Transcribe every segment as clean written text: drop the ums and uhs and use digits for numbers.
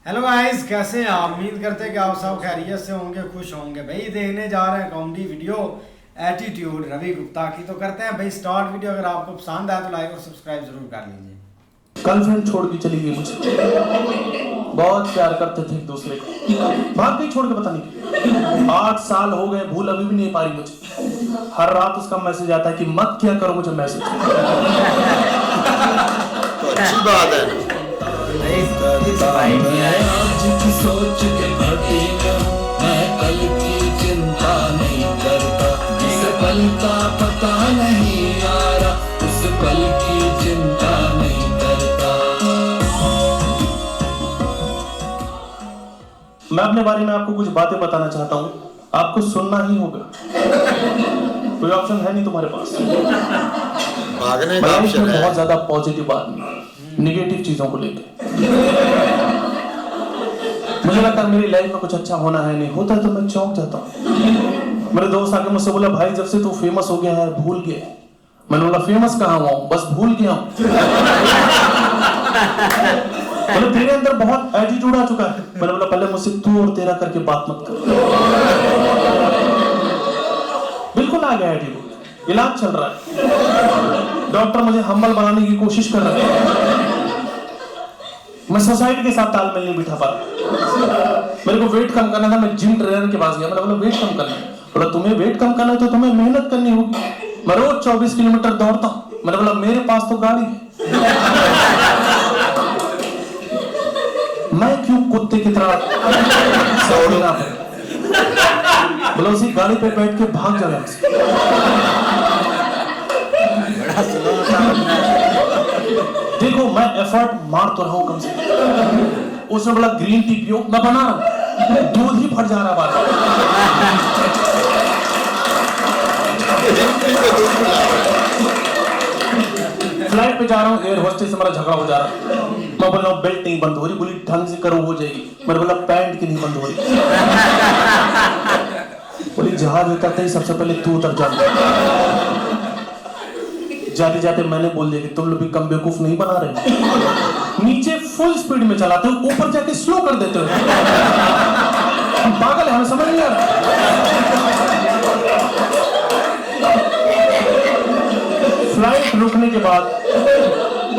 Hello guys, कैसे हैं आप? उम्मीद करते हैं कि आप सब खैरियत से होंगे, खुश होंगे। भाई देखने जा रहे हैं comedy video attitude Ravi Gupta की। तो करते हैं भाई स्टार्ट वीडियो। अगर आपको पसंद आए तो लाइक और सब्सक्राइब जरूर कर लीजिए। गर्लफ्रेंड छोड़ के चली गई मुझे, बहुत प्यार करते थे एक दूसरे को, भाग गई छोड़ के पता नहीं। 8 साल हो गए, भूल अभी भी नहीं पा रही मुझे। हर रात उसका मैसेज आता है कि मत क्या करो मुझे मैसेज। तो अच्छी बात है। आज की सोच के भटी में मैं कल की चिंता नहीं करता। इस पल का पता नहीं आ रहा, उस पल की चिंता नहीं करता। मैं अपने बारे में आपको कुछ बातें बताना चाहता हूँ, आपको सुनना ही होगा। कोई ऑप्शन है नहीं तुम्हारे पास। भागने का मैं ऑप्शन है। बहुत ज्यादा पॉजिटिव आदमी, नेगेटिव चीजों को लेकर मुझे लगता है मेरी लाइफ में कुछ अच्छा होना है, नहीं होता है तो मैं चौंक जाता हूँ। मेरे दोस्त आके मुझसे बोला, भाई जब से तू फेमस हो गया है भूल गया। मैंने बोला फेमस कहाँ हुआ हूँ, बस भूल गया हूँ। बोले तेरे अंदर बहुत एटीट्यूड आ चुका है। मैंने बोला पहले मुझसे तू और तेरा करके बात मत कर। बिल्कुल आ गया एटीट्यूड, इलाज चल रहा है। डॉक्टर मुझे हम्बल बनाने की कोशिश कर रहे हैं। मैं सोसाइटी के साथ तालमेल नहीं बिठा पा रहा। मेरे को वेट कम करना था, मैं जिम ट्रेनर के पास गया। मैंने बोला वेट कम करना है। बोला तुम्हें वेट कम करना है तो तुम्हें मेहनत करनी होगी। मैं रोज 24 किलोमीटर दौड़ता हूँ। मैंने बोला मेरे पास तो गाड़ी है, मैं क्यों कुत्ते की तरह दौड़ना है। बोला उसी गाड़ी पे बैठ के भाग जाना। देखो मैं एफर्ट मार तो रहा हूं कम से कम। उसने बोला ग्रीन टी पियो, मैं बना रहा हूं, दूध ही फट जा रहा बात। फ्लाइट पे जा रहा हूँ, एयर होस्टेस से मेरा झगड़ा हो जा रहा है। मैं बोल रहा हूँ बेल्ट नहीं बंद हो रही। बोली ढंग से करो हो जाएगी। मैंने बोला पैंट की नहीं बंद हो रही। बोली जहाज उतरते ही सबसे पहले तू उतर जा। जाते जाते मैंने बोल दिया कि तुम लोग भी कम बेवकूफ नहीं बना रहे। नीचे फुल स्पीड में चलाते हो, ऊपर जाके स्लो कर देते हो। हम पागल है, हमें समझ नहीं आ रहा। फ्लाइट रुकने के बाद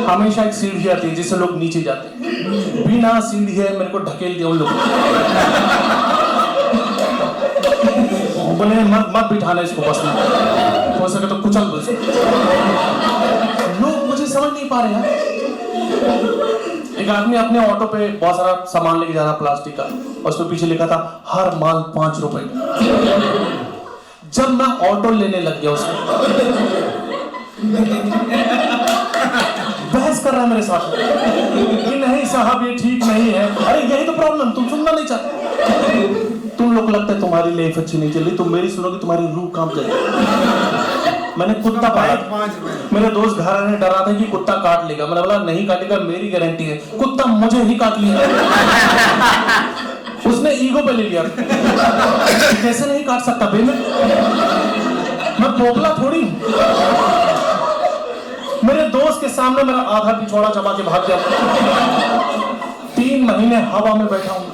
हमेशा एक सीढ़ी आती है जिससे लोग नीचे जाते हैं। बिना सीढ़ी है मेरे को ढकेल दिया उन लोगों ने। बोले मत बिठाना इसको बस में, हो सके तो कुचल दो इसको। लोग मुझे समझ नहीं पा रहे हैं। एक आदमी अपने ऑटो पे बहुत सारा सामान लेके जा रहा प्लास्टिक का, और उसके पीछे लिखा था हर माल 5 रुपए। जब मैं ऑटो लेने लग गया उसको बहस कर रहा है मेरे साथ कि नहीं साहब ये ठीक नहीं है। अरे यही तो प्रॉब्लम, तुम सुनना नहीं चाहते। तुम लोग लगता है तुम्हारी लाइफ अच्छी नहीं चल रही, तुम मेरी सुनोगे तुम्हारी रूह काम चलेगी। मैंने कुत्ता पाला, मेरे दोस्त घर आने डरा था कि कुत्ता काट लेगा। मैंने बोला नहीं काटेगा, मेरी गारंटी है। कुत्ता मुझे ही काट लिया। उसने ईगो पे ले लिया। कैसे नहीं काट सकता बे, मैं पोपला थोड़ी। मेरे दोस्त के सामने मेरा आधा पिछवाड़ा चबा के भाग गया। 3 महीने हवा में बैठा हूं।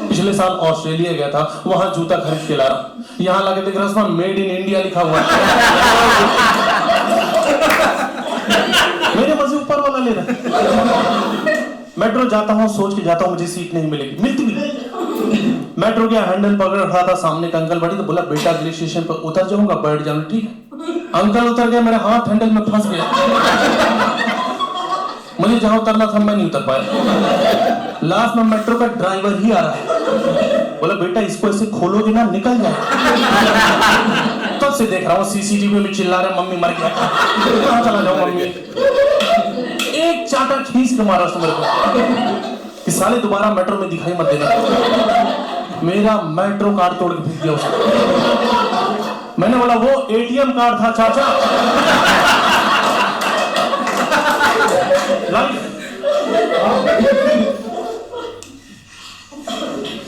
पिछले साल ऑस्ट्रेलिया गया था, वहां जूता खरीद के ला रहा। यहाँ लाके देख रहा हूं उसमें मेड इन इंडिया लिखा हुआ है। मेरे मजे ऊपर वाला ले रहा। मेट्रो जाता हूँ, सोच के जाता हूँ मुझे सीट नहीं मिलेगी, मिलती भी नहीं। मेट्रो के हैंडल पकड़ रहा था, सामने का अंकल बैठी तो बोला बेटा अगले स्टेशन पर उतर जाऊंगा, बैठ जाऊंगा। ठीक है। अंकल उतर गया, मेरा हाथ हैंडल में फंस गया। मुझे जहां उतरना था मैं नहीं उतर पाया। लास्ट में मेट्रो का ड्राइवर ही आ रहा है। बोला बेटा इसको ऐसे खोलोगे ना निकल जाए। तब से देख रहा हूँ सीसीटीवी में चिल्ला रहे मम्मी मर गया। कहां चला जाऊं मम्मी। एक चाटा खींच के मारा उसने मेरे को कि साले दोबारा मेट्रो में दिखाई मत देना। मेरा मेट्रो कार्ड तोड़ के फेंक दिया उसने। मैंने बोला वो एटीएम कार्ड था चाचा।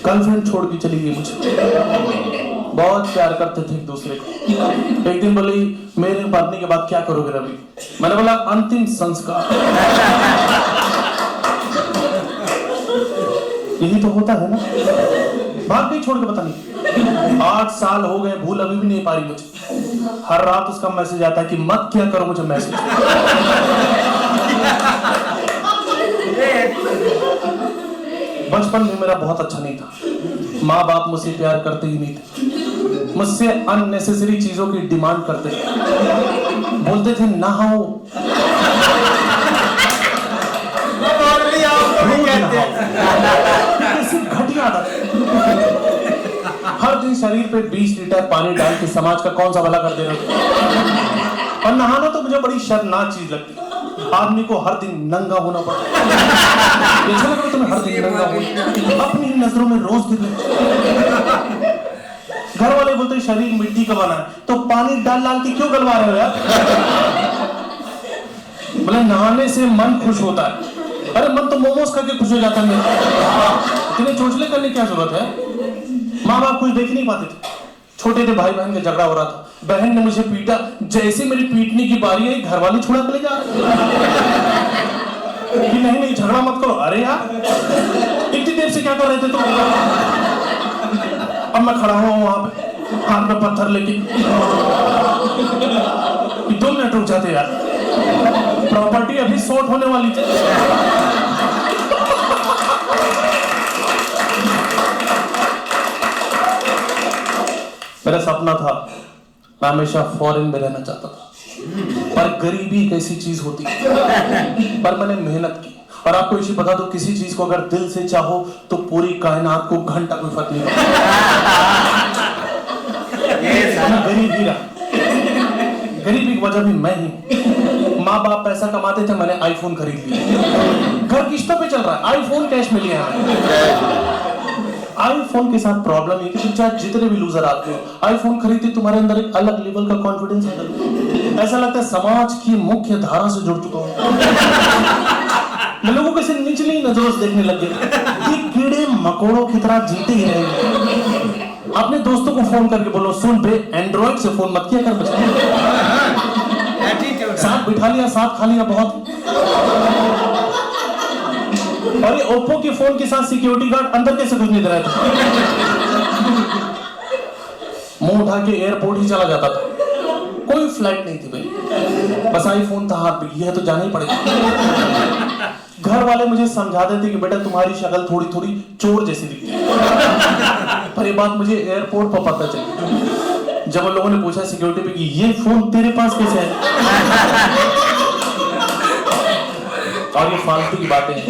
गर्लफ्रेंड छोड़ के चली गई मुझे, बहुत प्यार करते थे एक दूसरे को। एक दिन बोली मेरे मरने के बाद क्या करोगे रवि? मैंने बोला अंतिम संस्कार। यही तो होता है ना। भाग गई छोड़ के, पता नहीं 8 साल हो गए, भूल अभी भी नहीं पा रही मुझे। हर रात उसका मैसेज आता है कि मत क्या करो मुझे मैसेज। बचपन में मेरा बहुत अच्छा नहीं था, माँ बाप मुझसे प्यार करते ही नहीं थे, मुझसे अननेसेसरी चीजों की डिमांड करते थे, बोलते थे नहाओ, घटिया आदत। हर दिन शरीर पे 20 लीटर पानी डाल के समाज का कौन सा भला कर दे रहे। और नहाना तो मुझे बड़ी शर्मनाक चीज लगती है। आदमी को हर दिन नंगा होना पड़ता है। ऐसा लग रहा तुम्हें हर दिन नंगा हो, अपनी नजरों में रोज गिर। घर वाले बोलते शरीर मिट्टी का बना है तो पानी डाल डाल के क्यों गलवा रहे हो यार। बोले नहाने से मन खुश होता है। अरे मन तो मोमोज खा के खुश हो जाता है। इतने चोचले करने की क्या जरूरत है। माँ बाप कुछ देख नहीं पाते थे। छोटे थे, भाई बहन का झगड़ा हो रहा था, बहन ने मुझे पीटा, जैसे मेरी पीटने की बारी आई घर वाले छुड़ा के ले जा रहे कि नहीं झगड़ा मत करो। अरे यार इतनी देर से क्या कर रहे थे तुम। अब मैं खड़ा हुआ वहां पे हाथ में पत्थर लेके, 2 मिनट रुक जाते यार, प्रॉपर्टी अभी सॉर्ट होने वाली थी। मेरा सपना था, मैं हमेशा फॉरेन में रहना चाहता था, पर गरीबी एक ऐसी चीज होती है। पर मैंने मेहनत की। और आपको इसी बता दो, किसी चीज को अगर दिल से चाहो तो पूरी कायनात को घंटा कोई फर्क नहीं पड़ता। मैं गरीब ही रहा, गरीबी की वजह भी मैं ही। माँ बाप पैसा कमाते थे, मैंने आईफोन खरीद लिया। घर किस्तों पे चल रहा है, आईफोन कैश में लिया है। आईफोन के साथ प्रॉब्लम है कि चाहे जितने भी लूजर आते हो, आईफोन खरीदते तुम्हारे अंदर एक अलग लेवल का कॉन्फिडेंस आता है। ऐसा लगता है समाज की मुख्य धारा से जुड़ चुका हूं। मैं लोगों को निचली नजरों से देखने लग गया। ये कीड़े मकोड़ों की तरह जीते ही रहेंगे। अपने दोस्तों को फोन करके बोलो, सुन बे एंड्रॉइड से फोन मत किया कर मुझे। साथ बिठा लिया, साथ खा लिया बहुत। और ये ओप्पो के फोन के साथ सिक्योरिटी गार्ड अंदर कैसे घुस नहीं दे रहा था। मुंह उठा के एयरपोर्ट ही चला जाता था। कोई फ्लाइट नहीं थी भाई, बस आईफोन था हाथ में, यह तो जाना ही पड़ेगा। घर वाले मुझे समझा देते कि बेटा तुम्हारी शक्ल थोड़ी थोड़ी चोर जैसी दिखती है, पर ये बात मुझे एयरपोर्ट पर पता चली जब उन लोगों ने पूछा सिक्योरिटी पे कि ये फोन तेरे पास कैसे है। और ये फालतू की बातें हैं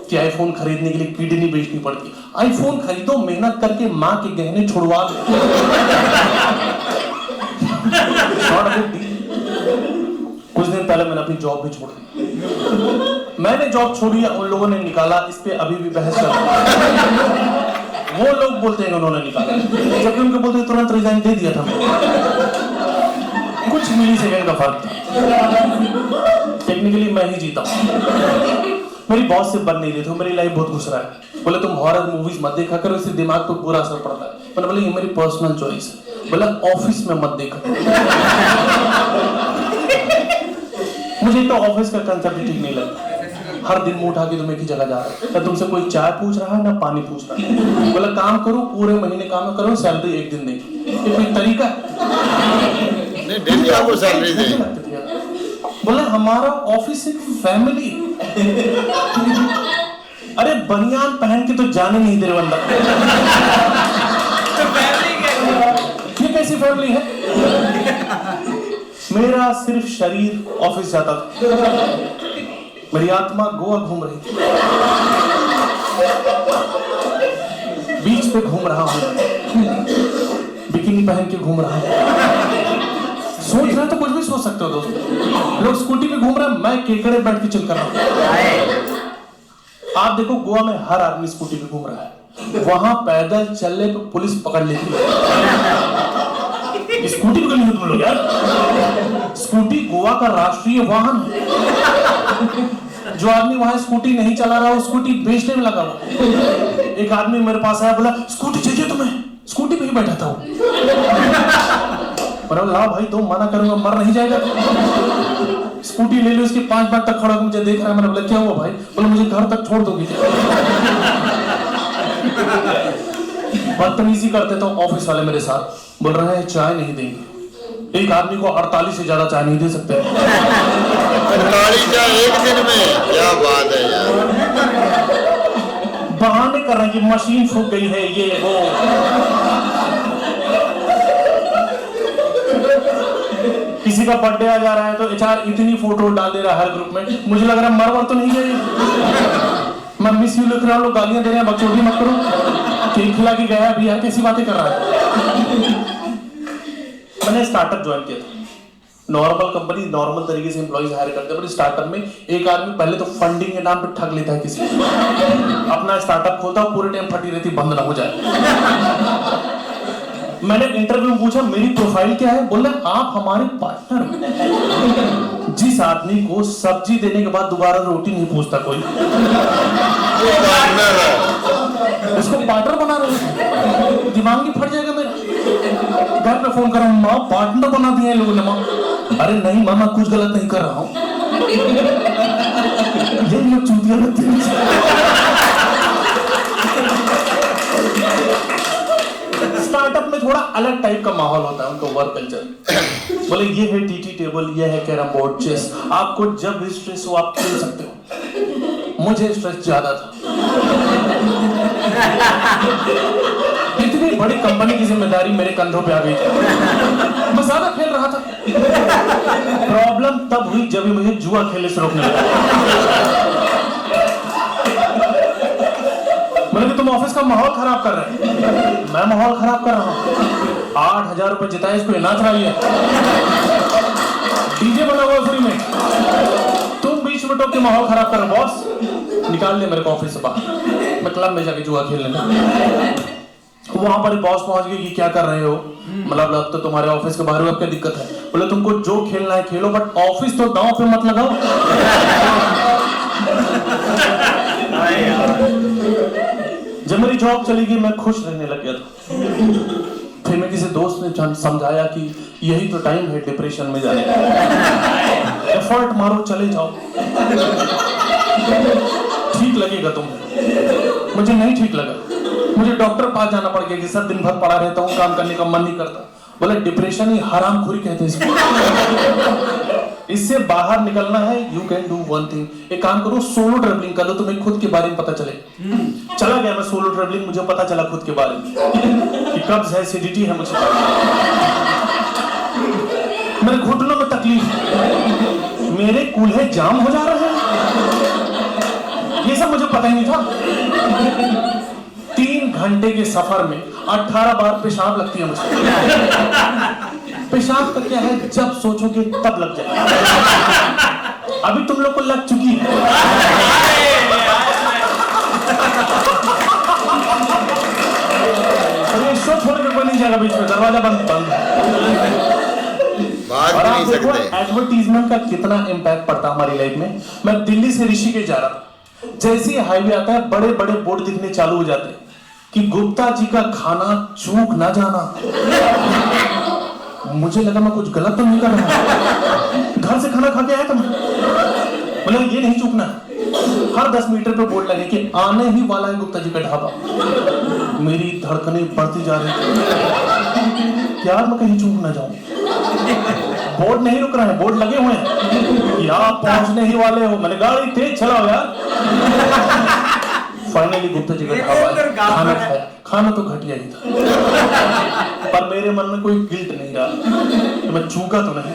कि आईफोन खरीदने के लिए किडनी बेचनी पड़ती। आईफोन खरीदो, मेहनत करके माँ के गहने छुड़वा दो। कुछ दिन पहले मैंने अपनी जॉब भी छोड़ दी। मैंने जॉब छोड़ी, उन लोगों ने निकाला, इस पे अभी भी बहस चल रही है। वो लोग बोलते हैं उन्होंने निकाला, जबकि उनको बोलते तुरंत रिजाइन दे दिया था। कुछ मिली सेकंड का फर्क था। टेक्निकली मैं ही जीता हूँ। मेरी बॉस से बन नहीं रही थी, मेरी लाइफ बहुत घुस रहा है। बोले तुम हॉरर मूवीज मत देखा करो, इससे दिमाग पर बुरा असर पड़ता है। मैंने बोले ये मेरी पर्सनल चॉइस है। बोला ऑफिस में मत देखा। मुझे तो ऑफिस का कंसेप्ट ठीक नहीं लगता। हर दिन मुंह उठा के तुम एक ही जगह जा रहे हो, ना तुमसे कोई चाय पूछ रहा है ना पानी पूछ रहा है। बोला काम करो, पूरे महीने काम करो, सैलरी एक दिन देगी। ये कोई तरीका नहीं, डेली आपको सैलरी दे। बोला हमारा ऑफिस एक फैमिली। अरे बनियान पहन के तो जाने नहीं दे रहे बंदा। ये कैसी फैमिली है। मेरा सिर्फ शरीर ऑफिस जाता था, मेरी आत्मा गोवा घूम रही थी। बीच पे घूम रहा हूं, बिकिनी पहन के घूम रहा हूं। सोच रहे तो कुछ भी सोच सकते हो दोस्तों। लोग स्कूटी पे घूम रहे हैं, मैं केकड़े बैठ के चिल कर रहा हूं। आप देखो गोवा में हर आदमी स्कूटी पे घूम रहा है, वहां पैदल चलने पे पुलिस पकड़ लेती है। स्कूटी पे नहीं तुम लोग यार। स्कूटी गोवा का राष्ट्रीय वाहन है। जो आदमी वहां स्कूटी नहीं चला रहा वो स्कूटी बेचने में लगा हुआ। एक आदमी मेरे पास आया, बोला स्कूटी चाहिए तुम्हें? स्कूटी पे ही बैठा था वो। ला भाई दो, मना करूंगा मर नहीं जाएगा। स्कूटी ले लो, इसके 5 बार तक खड़ा मुझे देख रहा है। मैंने बोला क्या हुआ भाई? बोला मुझे घर तक छोड़ दोगे? बदतमीजी करते तो ऑफिस वाले मेरे साथ बोल रहे हैं चाय नहीं देंगे। एक आदमी को 48 से ज्यादा चाय नहीं दे सकते। 48 चाय एक दिन में, क्या बात है यार। बहाने कर रहे हैं कि मशीन फूक गई है, ये वो। किसी का बर्थडे आ जा रहा है तो एचआर इतनी फोटो डाल दे रहा है हर ग्रुप में, मुझे लग रहा है मरवर तो नहीं गई। मैं मिस यू लिख रहा हूँ, लोग गालियां दे रहे हैं, बकचोदी मत करो। केक खिला के गया अभी है, कैसी बातें कर रहा है। मैंने स्टार्टअप ज्वाइन किया था। नॉर्मल कंपनी नॉर्मल तरीके से एम्प्लॉइज हायर करते हैं, पर स्टार्टअप में एक आदमी पहले तो फंडिंग के नाम पे ठग लेता है किसी को। अपना स्टार्टअप खोलता है, पूरे टाइम फटी रहती, बंद ना हो जाए। मैंने इंटरव्यू में पूछा मेरी प्रोफाइल क्या है, बोला आप हमारे पार्टनर। जिस आदमी को सब्जी देने के बाद दोबारा रोटी नहीं पूछता कोई, उसको पार्टनर बना रहे, दिमाग ही फट जाएगा मेरा। घर पे फोन कर रहा हूँ, माँ पार्टनर बना दिया लोगों ने। माँ अरे नहीं माँ, मैं कुछ गलत नहीं कर रहा हूँ। ये लोग चूतिया लगते हैं। स्टार्टअप में थोड़ा अलग टाइप का माहौल होता है, उनका वर्क कल्चर। बोले ये है टीटी टेबल, ये है कैरम बोर्ड, चेस। आपको जब भी स्ट्रेस हो आप खेल सकते हो। मुझे स्ट्रेस ज्यादा था। इतनी बड़ी कंपनी की जिम्मेदारी मेरे कंधों पे आ गई थी, मैं ज्यादा खेल रहा था। प्रॉब्लम तब हुई जब मुझे जुआ खेलने से रोकने लगा। मैंने तुम ऑफिस का माहौल खराब कर रहे हैं। मैं माहौल खराब कर रहा हूँ। 8,000 रुपए जिताए, इसको नाच रही है, डीजे बना हुआ फ्री में, तुम बीच में टोक के माहौल खराब कर रहे हो। बॉस निकाल ले मेरे को ऑफिस से बाहर, मैं क्लब में जाके जुआ खेलने का। वहां पर बॉस पहुंच गई कि क्या कर रहे हो, मतलब अब तो तुम्हारे ऑफिस के बाहर क्या दिक्कत है। बोले तुमको जो खेलना है खेलो, बट ऑफिस तो दांव पे मत लगाओ। जब मेरी जॉब चली गई मैं खुश रहने लग गया था। फिर मैं किसी दोस्त ने समझाया कि यही तो टाइम है डिप्रेशन में जाने का, एफर्ट मारो चले जाओ, ठीक लगेगा तुम्हें। मुझे नहीं ठीक लगा, मुझे डॉक्टर पास जाना पड़ गया कि सर दिन भर पड़ा रहता हूँ, काम करने का मन नहीं करता। बोले डिप्रेशन ही हरामखोरी कहते हैं इसको। इससे बाहर निकलना है, you can do one thing. एक काम करो, सोलो ट्रैवलिंग कर लो, तुम्हें खुद के बारे में पता चले। चला गया मैं सोलो ट्रैवलिंग, मुझे पता चला खुद के बारे में कि कब्ज है, एसिडिटी है मुझे, मेरे घुटनों में तकलीफ, मेरे कूल्हे जाम हो जा रहे हैं, ये सब मुझे पता ही नहीं था। 3 घंटे के सफर में 18 बार पेशाब लगती है मुझे। पेशाब का क्या है, जब सोचोगे तब लग जाए। अभी तुम लोग को लग चुकी है। ये शो छोड़ के कोई नहीं जाएगा बीच में, दरवाजा बंद। और आप देखो एडवर्टीजमेंट का कितना इम्पैक्ट पड़ता हमारी लाइफ में। मैं दिल्ली से ऋषिकेश जा रहा था, जैसे ही हाईवे आता है बड़े बड़े बोर्ड दिखने चालू हो जाते हैं कि गुप्ता जी का खाना चूक ना जाना। मुझे लगा मैं कुछ गलत तो नहीं कर रहा, घर से खाना खा के आया था मैं। बोले ये नहीं चूकना। हर 10 मीटर पे बोर्ड लगे कि आने ही वाला है गुप्ता जी का ढाबा। मेरी धड़कनें बढ़ती जा रही थी, यार मैं कहीं चूक ना जाऊं। बोर्ड नहीं रुक रहा है, बोर्ड लगे हुए हैं, यहाँ पहुंचने ही वाले हो। मैंने गाड़ी तेज चलाओ यार। फाइनली गुप्ता जी का ढाबा, खाना खाया। खाना तो घटिया ही था, पर मेरे मन में कोई गिल्ट नहीं रहा कि मैं चूका तो नहीं।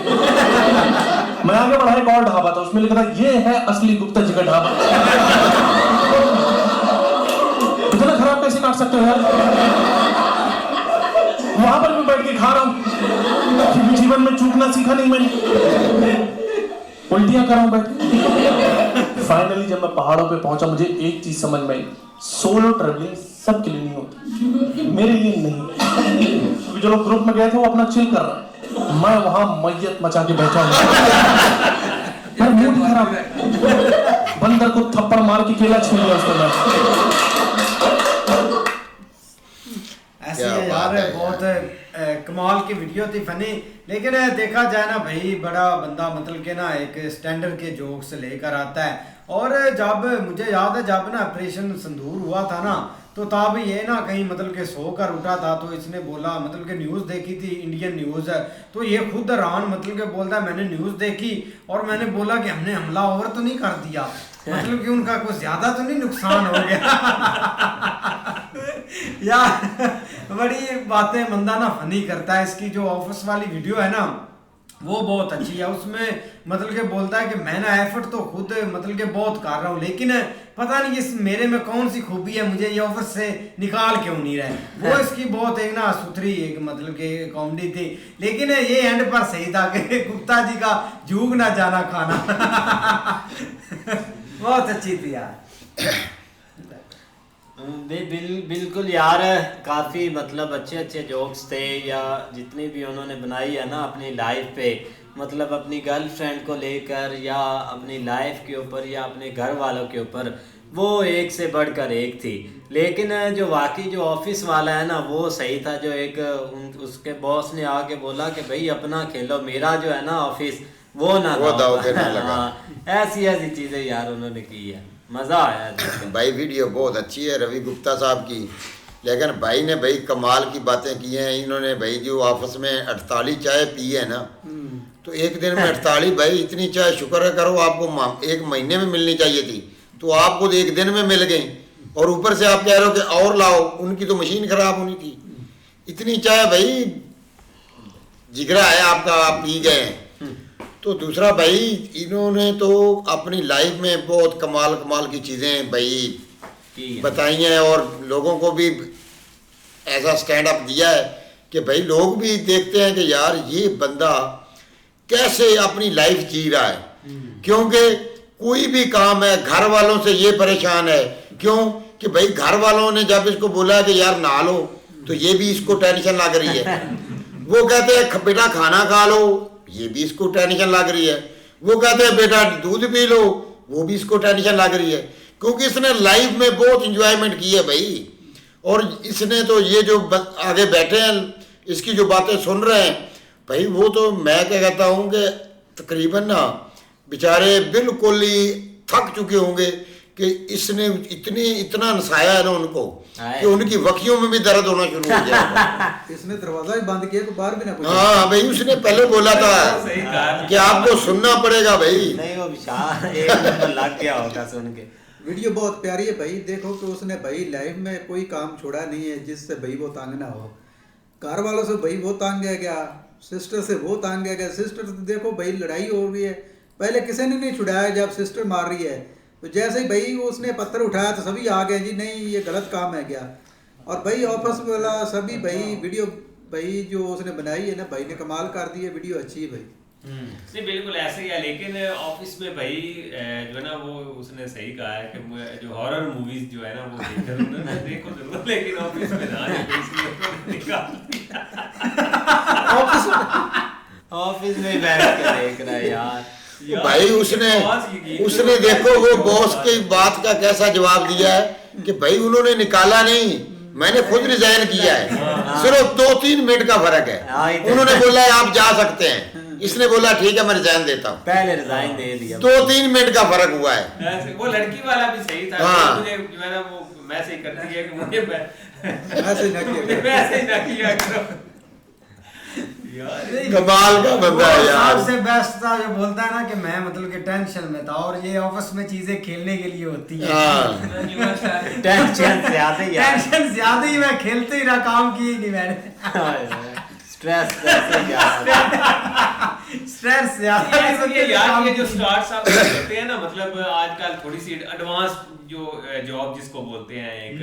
मैं आगे बढ़ा, एक और ढाबा था, उसमें लिखा था ये है असली गुप्ता जी का ढाबा। इतना खराब कैसे काट सकते हो यार। वहां पर मैं बैठ के खा रहा हूं, क्योंकि जीवन में चूकना सीखा नहीं मैंने, उल्टियां कर रहा हूं बैठ। फाइनली जब मैं पहाड़ों पे पहुंचा, मुझे एक चीज समझ में आई, सोलो ट्रैवलिंग सबके लिए नहीं होती, मेरे लिए नहीं। जो लोग ग्रुप में गए थे वो अपना चिल कर रहा है, मैं वहां मैयत मचा के बैठा हूं। मेरा मूड खराब है, बंदर को थप्पड़ मार के केला छीन लिया उसको मैं। ऐसे यार बहुत कमाल की वीडियो थी, फनी। लेकिन देखा जाए ना भाई, बड़ा बंदा मतलब के ना एक स्टैंडर्ड के जोक्स लेकर आता है। और जब मुझे याद है, जब ना ऑपरेशन सिंदूर हुआ था ना, तो तब ये ना कहीं मतलब के सोकर उठा था, तो इसने बोला मतलब के न्यूज़ देखी थी, इंडियन न्यूज़ है, तो ये खुद हैरान मतलब के बोलता है मैंने न्यूज़ देखी और मैंने बोला कि हमने हमला ओवर तो नहीं कर दिया, मतलब कि उनका कुछ ज्यादा तो नहीं नुकसान हो गया। यार बड़ी बातें बंदा ना फनी करता है। इसकी जो ऑफिस वाली वीडियो है ना वो बहुत अच्छी है, उसमें मतलब के बोलता है कि मैं ना एफर्ट तो खुद मतलब के बहुत कर रहा हूँ, लेकिन पता नहीं इस मेरे में कौन सी खूबी है, मुझे ये ऑफिस से निकाल क्यों नहीं रहे। वो इसकी बहुत एक ना सुथरी एक मतलब के कॉमेडी थी, लेकिन ये एंड पर सही था कि गुप्ता जी का झूक ना जाना खाना। बहुत अच्छी थी यार। बिल्कुल यार, काफ़ी मतलब अच्छे अच्छे जोक्स थे, या जितनी भी उन्होंने बनाई है ना अपनी लाइफ पे, मतलब अपनी गर्लफ्रेंड को लेकर या अपनी लाइफ के ऊपर या अपने घर वालों के ऊपर, वो एक से बढ़कर एक थी। लेकिन जो वाकई जो ऑफिस वाला है ना वो सही था, जो एक उसके बॉस ने आके बोला कि भाई अपना खेलो, मेरा जो है ना ऑफिस वो ना दाव देने लगा। ऐसी ऐसी चीज़ें यार उन्होंने की है, मज़ा आया। भाई वीडियो बहुत अच्छी है रवि गुप्ता साहब की, लेकिन भाई ने भाई कमाल की बातें की हैं। इन्होंने भाई जो आपस में 48 चाय पी है ना, तो एक दिन में 48 भाई इतनी चाय शुक्र करो आपको एक महीने में मिलनी चाहिए थी, तो आपको एक दिन में मिल गई, और ऊपर से आप कह रहे हो कि और लाओ, उनकी तो मशीन खराब होनी थी। इतनी चाय भाई जिगरा है आपका, आप पी गए हैं। तो दूसरा भाई इन्होंने तो अपनी लाइफ में बहुत कमाल की चीज़ें भाई बताई हैं, और लोगों को भी ऐसा स्टैंड अप दिया है कि भाई लोग भी देखते हैं कि यार ये बंदा कैसे अपनी लाइफ जी रहा है। क्योंकि कोई भी काम है, घर वालों से ये परेशान है, क्यों कि भाई घर वालों ने जब इसको बोला कि यार नहा लो, तो ये भी इसको टेंशन लग रही है। वो कहते हैं बेटा खाना खा लो, ये भी इसको टेंशन लग रही है। वो कहते हैं बेटा दूध पी लो, वो भी इसको टेंशन लग रही है, क्योंकि इसने लाइफ में बहुत इंजॉयमेंट की है भाई। और इसने तो ये जो आगे बैठे हैं इसकी जो बातें सुन रहे हैं भाई, वो तो मैं क्या कहता हूँ कि तकरीबन ना बेचारे बिल्कुल ही थक चुके होंगे कि इसने इतना नसाया है ना उनको कि उनकी वकियों में भी दर्द होना शुरू हो जाएगा। इसने दरवाजा ही बंद किया, बाहर भी ना पूछा। हाँ भाई, उसने पहले बोला था कि आपको सुनना पड़ेगा भाई। नहीं वो विशाल एक नंबर लग गया होगा सुन के। वीडियो बहुत प्यारी है भाई। देखो कि उसने भाई लाइफ में कोई काम छोड़ा नहीं है जिससे भाई वो तंग ना हो। घर वालों से भाई वो तंग है क्या, सिस्टर से वो तंग है क्या। सिस्टर से देखो भाई लड़ाई हो रही है, पहले किसी ने नहीं छुड़ाया, जब सिस्टर मार रही है तो जैसे ही भाई उसने पत्थर उठाया तो सभी आ गए जी नहीं ये गलत काम है क्या। और भाई ऑफिस वाला सभी भाई वीडियो भाई जो उसने बनाई है ना भाई ने कमाल कर दी है। वीडियो अच्छी है भाई। नहीं बिल्कुल ऐसे ही है, लेकिन ऑफिस में भाई जो है ना वो उसने सही कहा है कि जो हॉरर मूवीज जो है ना वो देखो जरूर, लेकिन ऑफिस में ना ऑफिस में बैठ के देख रहा है यार भाई। उसने देखो वो बॉस की बात का कैसा जवाब दिया है कि भाई उन्होंने निकाला नहीं, मैंने खुद रिजाइन किया है। सिर्फ 2-3 मिनट का फर्क है। उन्होंने बोला है आप जा सकते हैं, इसने बोला ठीक है मैं रिजाइन देता हूँ, पहले रिजाइन दे दिया। 2-3 मिनट का फर्क हुआ है। वो लड़की वाला भी सही था। हाँ। मुझे जो है ना वो मैं सही कर दिया कि मुझे ऐसे ही ना किया करो यार। कमाल का बंदा है यार। सबसे बेस्ट था जो बोलता है ना कि मैं मतलब कि टेंशन में था और ये ऑफिस में चीजें खेलने के लिए होती है। टेंशन ज्यादा ही यार, टेंशन ज्यादा ही, मैं खेलते ही रहा, काम की ही नहीं मैंने। स्ट्रेस ज्यादा यार। ये जो स्टार्ट्स आप करते हैं ना, मतलब आजकल थोड़ी सी एडवांस जो जॉब जिसको बोलते हैं एक,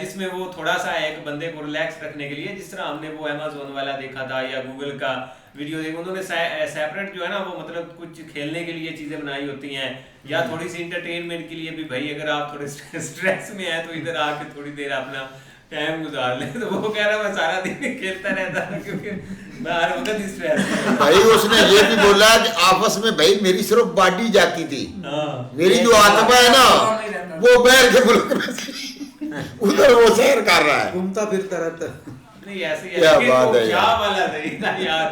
जिसमें वो थोड़ा सा एक बंदे को रिलैक्स रखने के लिए, जिस तरह हमने वो अमेज़न वाला देखा था या गूगल का वीडियो देखा, उन्होंने सेपरेट जो है ना वो मतलब कुछ खेलने के लिए चीजें बनाई होती हैं, या थोड़ी सी इंटरटेनमेंट के लिए भी। भाई अगर आप थोड़े स्ट्रेस में हैं तो इधर आके थोड़ी देर अपना टाइम गुजार ले। तो वो कह रहा मैं सारा दिन खेलता रहता हूँ क्योंकि मैं हर वक्त स्ट्रेस। भाई उसने ये भी बोला कि आपस में भाई मेरी सिर्फ बॉडी जाती थी, मेरी जो आत्मा है ना वो बैर के मुल्क में उधर वो सैर कर रहा है, घूमता फिरता रहता। नहीं ऐसे क्या बात है क्या वाला सही था यार,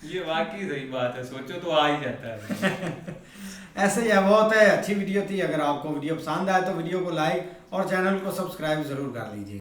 ये वाकई सही बात है, सोचो तो आ ही जाता है। ऐसे ही है, बहुत है अच्छी वीडियो थी। अगर आपको वीडियो पसंद आए तो वीडियो को लाइक और चैनल को सब्सक्राइब जरूर कर लीजिए।